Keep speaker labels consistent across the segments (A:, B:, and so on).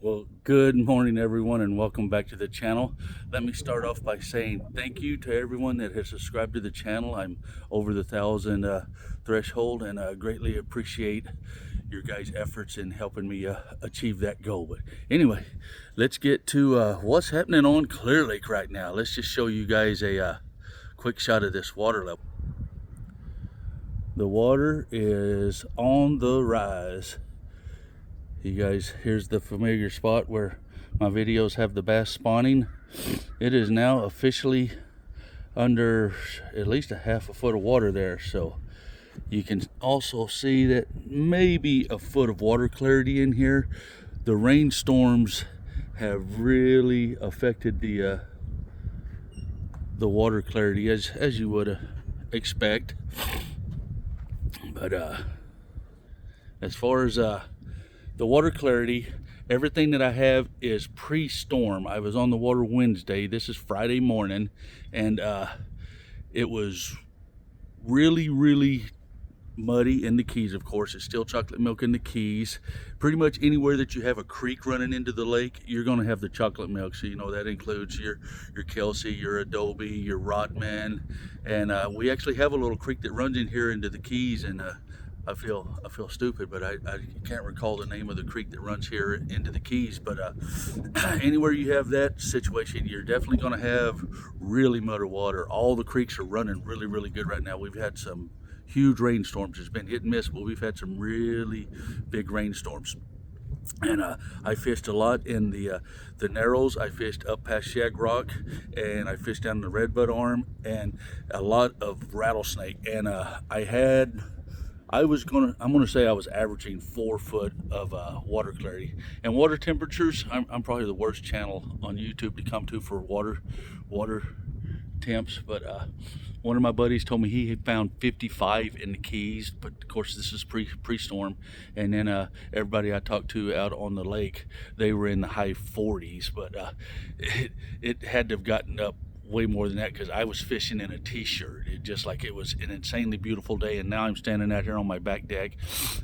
A: Well, good morning everyone and welcome back to the channel. Let me start off by saying thank you to everyone that has subscribed to the channel. I'm over the 1,000 threshold, and I greatly appreciate your guys' efforts in helping me achieve that goal. But anyway, let's get to what's happening on Clearlake right now. Let's just show you guys a quick shot of this water level. The water is on the rise. You guys, here's the familiar spot where my videos have the bass spawning. It is now officially under at least a half a foot of water there, so you can also see that maybe a foot of water clarity in here. The rainstorms have really affected the water clarity as you would expect. But as far as the water clarity, everything that I have is pre-storm. I was on the water Wednesday. This is Friday morning, and it was really muddy in the Keys. Of course, it's still chocolate milk in the Keys. Pretty much anywhere that you have a creek running into the lake, you're going to have the chocolate milk. So you know that includes your Kelsey, your Adobe, your Rodman, and we actually have a little creek that runs in here into the Keys, and I feel stupid, but I can't recall the name of the creek that runs here into the Keys. But anywhere you have that situation, you're definitely going to have really muddy water. All the creeks are running really good right now. We've had some huge rainstorms. It's been hit and miss, but we've had some really big rainstorms. And I fished a lot in the Narrows. I fished up past Shag Rock, and I fished down the Redbud Arm, and a lot of rattlesnake. And I'm gonna say I was averaging 4 foot of water clarity. And water temperatures, I'm probably the worst channel on YouTube to come to for water temps, but one of my buddies told me he had found 55 in the Keys, but of course this is pre-storm. And then everybody I talked to out on the lake, they were in the high 40s, but it had to have gotten up way more than that, because I was fishing in a t-shirt. It was an insanely beautiful day, and now I'm standing out here on my back deck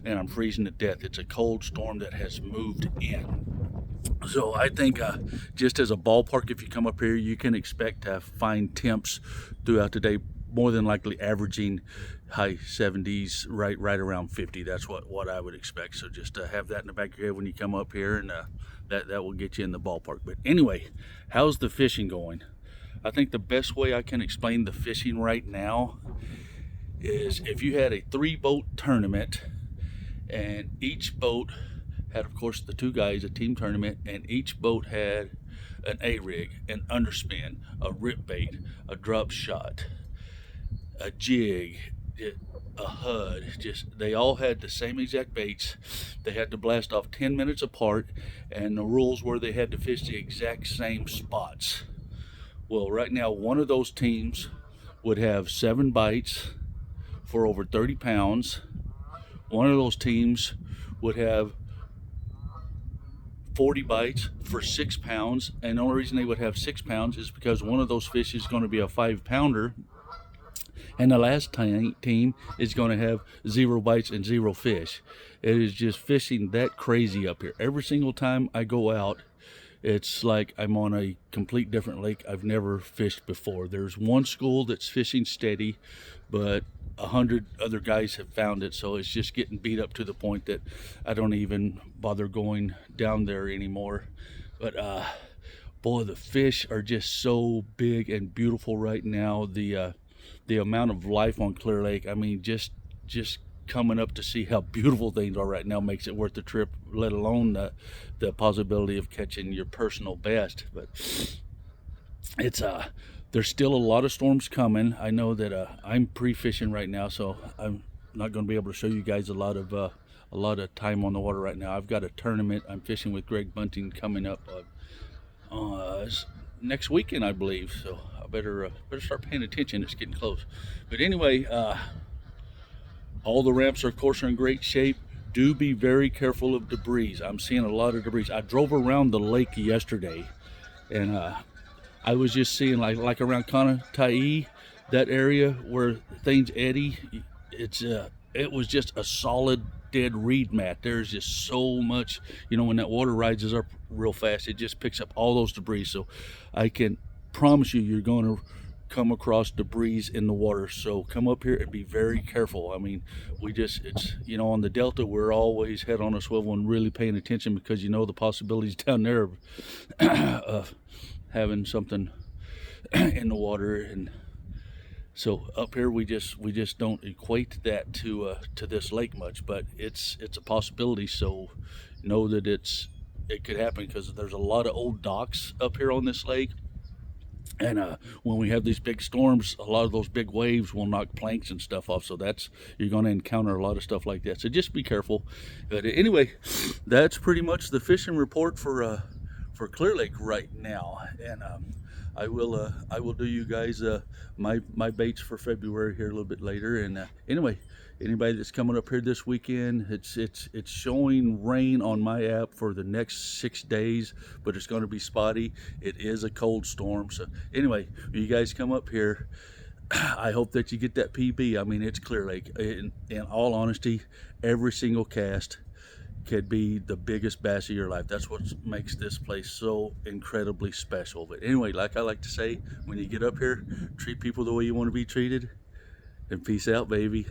A: and I'm freezing to death. It's a cold storm that has moved in. So I think just as a ballpark, if you come up here, you can expect to find temps throughout the day, more than likely averaging high 70s, right around 50. That's what I would expect. So just have that in the back of your head when you come up here, and that will get you in the ballpark. But anyway, how's the fishing going? I think the best way I can explain the fishing right now is if you had a 3-boat tournament, and each boat had, of course, the 2 guys, a team tournament, and each boat had an A-rig, an underspin, a rip bait, a drop shot, a jig, a HUD. They all had the same exact baits. They had to blast off 10 minutes apart, and the rules were they had to fish the exact same spots. Well, right now, one of those teams would have 7 bites for over 30 pounds. One of those teams would have 40 bites for 6 pounds. And the only reason they would have 6 pounds is because one of those fish is going to be a 5-pounder. And the last team is going to have 0 bites and 0 fish. It is just fishing that crazy up here. Every single time I go out, it's like I'm on a complete different lake I've never fished before. There's one school that's fishing steady, but 100 other guys have found it, so it's just getting beat up to the point that I don't even bother going down there anymore. But boy, the fish are just so big and beautiful right now. The amount of life on Clearlake, I mean, just coming up to see how beautiful things are right now makes it worth the trip, let alone the possibility of catching your personal best. But it's there's still a lot of storms coming. I know that I'm pre-fishing right now, so I'm not going to be able to show you guys a lot of time on the water right now. I've got a tournament I'm fishing with Greg Bunting coming up next weekend, I believe, so I better start paying attention. It's getting close. But anyway, all the ramps are, of course, in great shape. Do be very careful of debris. I'm seeing a lot of debris. I drove around the lake yesterday, and I was just seeing like around Conatai, that area where things eddy. It was just a solid dead reed mat. There's just so much, you know, when that water rises up real fast, it just picks up all those debris. So I can promise you, you're going to come across debris in the water. So come up here and be very careful. I mean, it's, you know, on the Delta, we're always head on a swivel and really paying attention, because you know the possibilities down there of having something in the water. And so up here we just don't equate that to this lake much, but it's a possibility. So know that it could happen, because there's a lot of old docks up here on this lake. And when we have these big storms, a lot of those big waves will knock planks and stuff off. So you're going to encounter a lot of stuff like that. So just be careful. But anyway, that's pretty much the fishing report for Clearlake right now. And I will do you guys my baits for February here a little bit later. And anyway, anybody that's coming up here this weekend, it's showing rain on my app for the next 6 days, but it's going to be spotty. It is a cold storm. So anyway, when you guys come up here, I hope that you get that PB. I mean, it's Clearlake. In all honesty, every single cast could be the biggest bass of your life. That's what makes this place so incredibly special. But anyway, like I like to say, when you get up here, treat people the way you want to be treated. And peace out, baby.